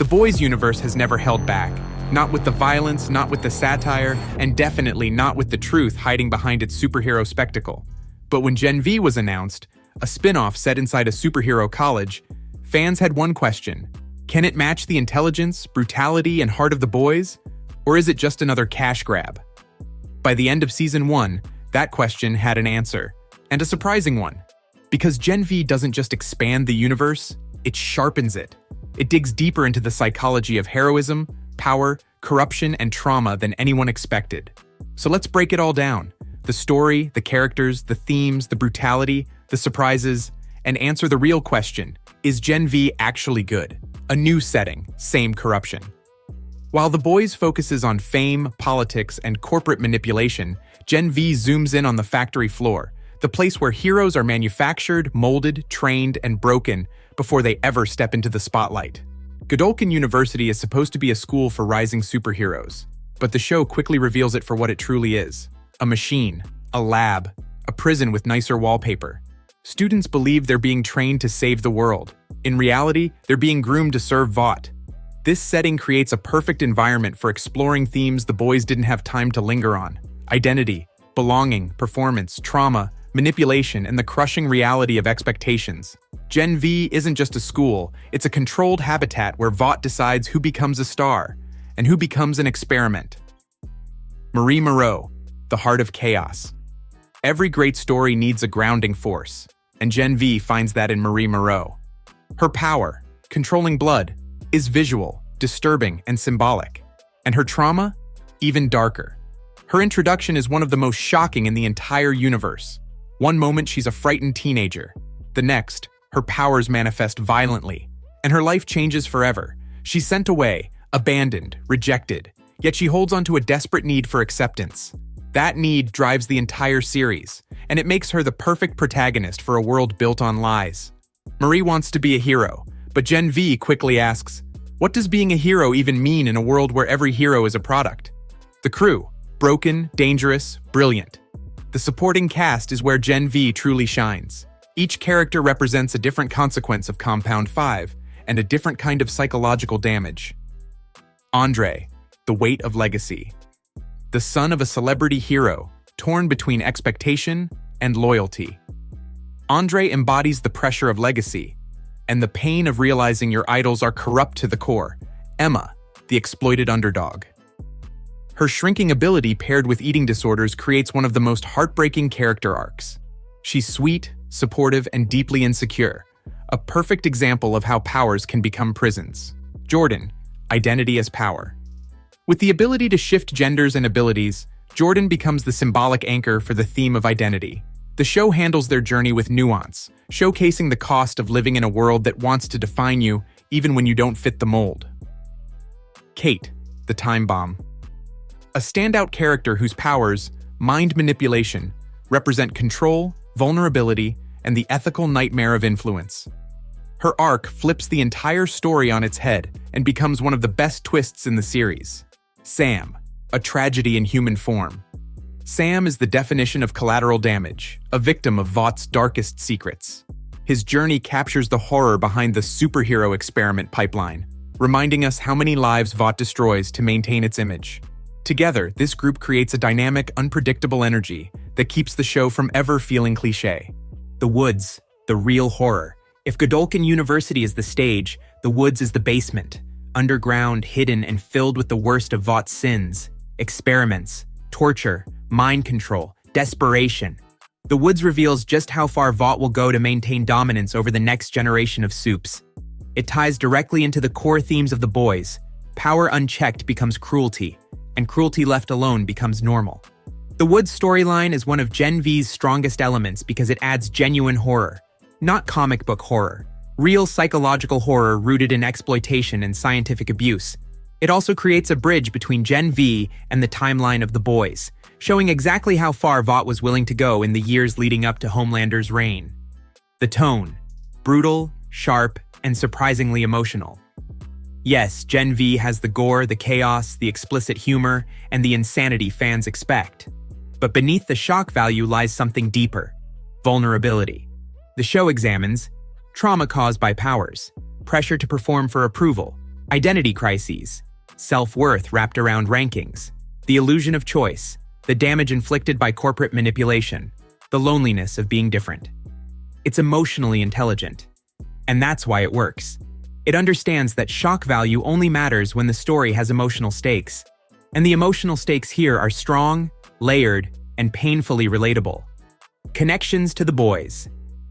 The boys' universe has never held back. Not with the violence, not with the satire, and definitely not with the truth hiding behind its superhero spectacle. But when Gen V was announced, a spin-off set inside a superhero college, fans had one question. Can it match the intelligence, brutality, and heart of the boys? Or is it just another cash grab? By the end of Season 1, that question had an answer, and a surprising one. Because Gen V doesn't just expand the universe, it sharpens it. It digs deeper into the psychology of heroism, power, corruption, and trauma than anyone expected. So let's break it all down. The story, the characters, the themes, the brutality, the surprises, and answer the real question, is Gen V actually good? A new setting, same corruption. While The Boys focuses on fame, politics, and corporate manipulation, Gen V zooms in on the factory floor, the place where heroes are manufactured, molded, trained, and broken before they ever step into the spotlight. Godolkin University is supposed to be a school for rising superheroes, but the show quickly reveals it for what it truly is: a machine, a lab, a prison with nicer wallpaper. Students believe they're being trained to save the world. In reality, they're being groomed to serve Vought. This setting creates a perfect environment for exploring themes the boys didn't have time to linger on: identity, belonging, performance, trauma, manipulation, and the crushing reality of expectations. Gen V isn't just a school, it's a controlled habitat where Vought decides who becomes a star and who becomes an experiment. Marie Moreau, the heart of chaos. Every great story needs a grounding force, and Gen V finds that in Marie Moreau. Her power, controlling blood, is visual, disturbing, and symbolic. And her trauma? Even darker. Her introduction is one of the most shocking in the entire universe. One moment she's a frightened teenager. The next, her powers manifest violently, and her life changes forever. She's sent away, abandoned, rejected, yet she holds onto a desperate need for acceptance. That need drives the entire series, and it makes her the perfect protagonist for a world built on lies. Marie wants to be a hero, but Gen V quickly asks, what does being a hero even mean in a world where every hero is a product? The crew, broken, dangerous, brilliant. The supporting cast is where Gen V truly shines. Each character represents a different consequence of Compound 5 and a different kind of psychological damage. Andre, the weight of legacy. The son of a celebrity hero, torn between expectation and loyalty. Andre embodies the pressure of legacy and the pain of realizing your idols are corrupt to the core. Emma, the exploited underdog. Her shrinking ability paired with eating disorders creates one of the most heartbreaking character arcs. She's sweet, supportive, and deeply insecure, a perfect example of how powers can become prisons. Jordan, identity as power. With the ability to shift genders and abilities, Jordan becomes the symbolic anchor for the theme of identity. The show handles their journey with nuance, showcasing the cost of living in a world that wants to define you even when you don't fit the mold. Kate, the time bomb. A standout character whose powers, mind manipulation, represent control, vulnerability, and the ethical nightmare of influence. Her arc flips the entire story on its head and becomes one of the best twists in the series. Sam, a tragedy in human form. Sam is the definition of collateral damage, a victim of Vought's darkest secrets. His journey captures the horror behind the superhero experiment pipeline, reminding us how many lives Vought destroys to maintain its image. Together, this group creates a dynamic, unpredictable energy that keeps the show from ever feeling cliché. The Woods, the real horror. If Godolkin University is the stage, the Woods is the basement. Underground, hidden, and filled with the worst of Vought's sins. Experiments, torture, mind control, desperation. The Woods reveals just how far Vought will go to maintain dominance over the next generation of soups. It ties directly into the core themes of The Boys. Power unchecked becomes cruelty, and cruelty left alone becomes normal. The Woods storyline is one of Gen V's strongest elements because it adds genuine horror. Not comic book horror. Real psychological horror rooted in exploitation and scientific abuse. It also creates a bridge between Gen V and the timeline of The Boys, showing exactly how far Vought was willing to go in the years leading up to Homelander's reign. The tone. Brutal, sharp, and surprisingly emotional. Yes, Gen V has the gore, the chaos, the explicit humor, and the insanity fans expect. But beneath the shock value lies something deeper. Vulnerability. The show examines trauma caused by powers, pressure to perform for approval, Identity crises, self-worth wrapped around rankings, the illusion of choice, the damage inflicted by corporate manipulation, the loneliness of being different. It's emotionally intelligent. And that's why it works. It understands that shock value only matters when the story has emotional stakes. And the emotional stakes here are strong, layered, and painfully relatable. Connections to the boys.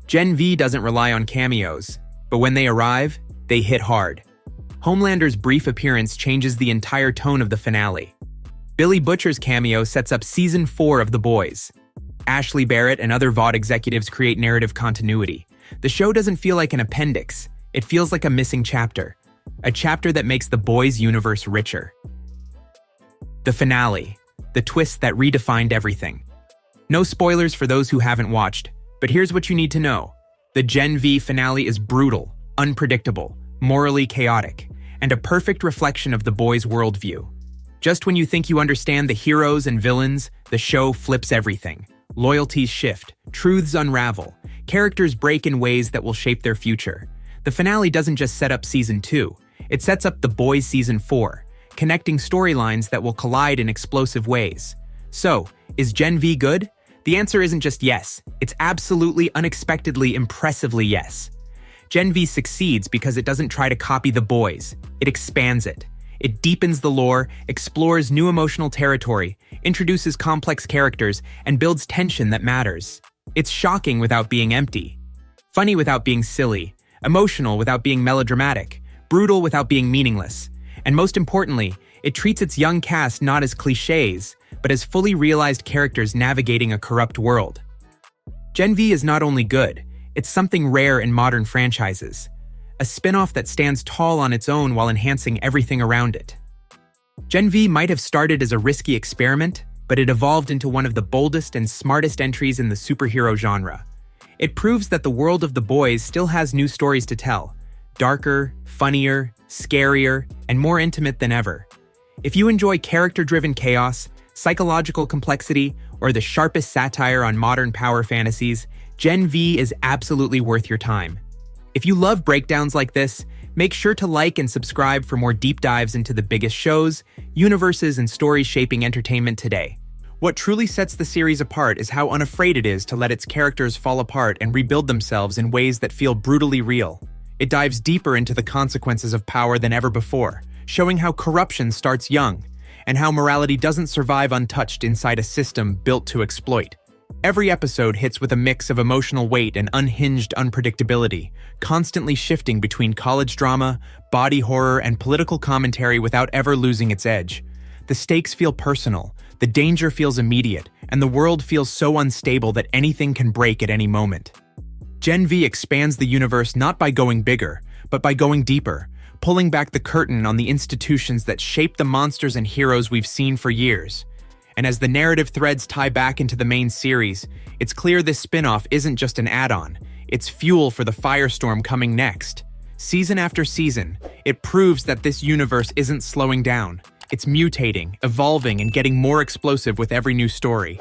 Gen V doesn't rely on cameos, but when they arrive, they hit hard. Homelander's brief appearance changes the entire tone of the finale. Billy Butcher's cameo sets up Season 4 of The Boys. Ashley Barrett and other VOD executives create narrative continuity. The show doesn't feel like an appendix. It feels like a missing chapter. A chapter that makes The Boys universe richer. The finale. The twist that redefined everything. No spoilers for those who haven't watched, but here's what you need to know. The Gen V finale is brutal, unpredictable, morally chaotic, and a perfect reflection of The Boys' worldview. Just when you think you understand the heroes and villains, the show flips everything. Loyalties shift, truths unravel, characters break in ways that will shape their future. The finale doesn't just set up Season 2, it sets up The Boys Season 4, connecting storylines that will collide in explosive ways. So, is Gen V good? The answer isn't just yes, it's absolutely, unexpectedly, impressively yes. Gen V succeeds because it doesn't try to copy The Boys, it expands it. It deepens the lore, explores new emotional territory, introduces complex characters, and builds tension that matters. It's shocking without being empty, funny without being silly, emotional without being melodramatic, brutal without being meaningless. And most importantly, it treats its young cast not as cliches, but as fully realized characters navigating a corrupt world. Gen V is not only good, it's something rare in modern franchises. A spin-off that stands tall on its own while enhancing everything around it. Gen V might have started as a risky experiment, but it evolved into one of the boldest and smartest entries in the superhero genre. It proves that the world of The Boys still has new stories to tell, darker, funnier, scarier, and more intimate than ever. If you enjoy character-driven chaos, psychological complexity, or the sharpest satire on modern power fantasies, Gen V is absolutely worth your time. If you love breakdowns like this, make sure to like and subscribe for more deep dives into the biggest shows, universes, and stories shaping entertainment today. What truly sets the series apart is how unafraid it is to let its characters fall apart and rebuild themselves in ways that feel brutally real. It dives deeper into the consequences of power than ever before, showing how corruption starts young, and how morality doesn't survive untouched inside a system built to exploit. Every episode hits with a mix of emotional weight and unhinged unpredictability, constantly shifting between college drama, body horror, and political commentary without ever losing its edge. The stakes feel personal, the danger feels immediate, and the world feels so unstable that anything can break at any moment. Gen V expands the universe not by going bigger, but by going deeper, pulling back the curtain on the institutions that shape the monsters and heroes we've seen for years. And as the narrative threads tie back into the main series, it's clear this spin-off isn't just an add-on, it's fuel for the firestorm coming next. Season after season, it proves that this universe isn't slowing down. It's mutating, evolving, and getting more explosive with every new story.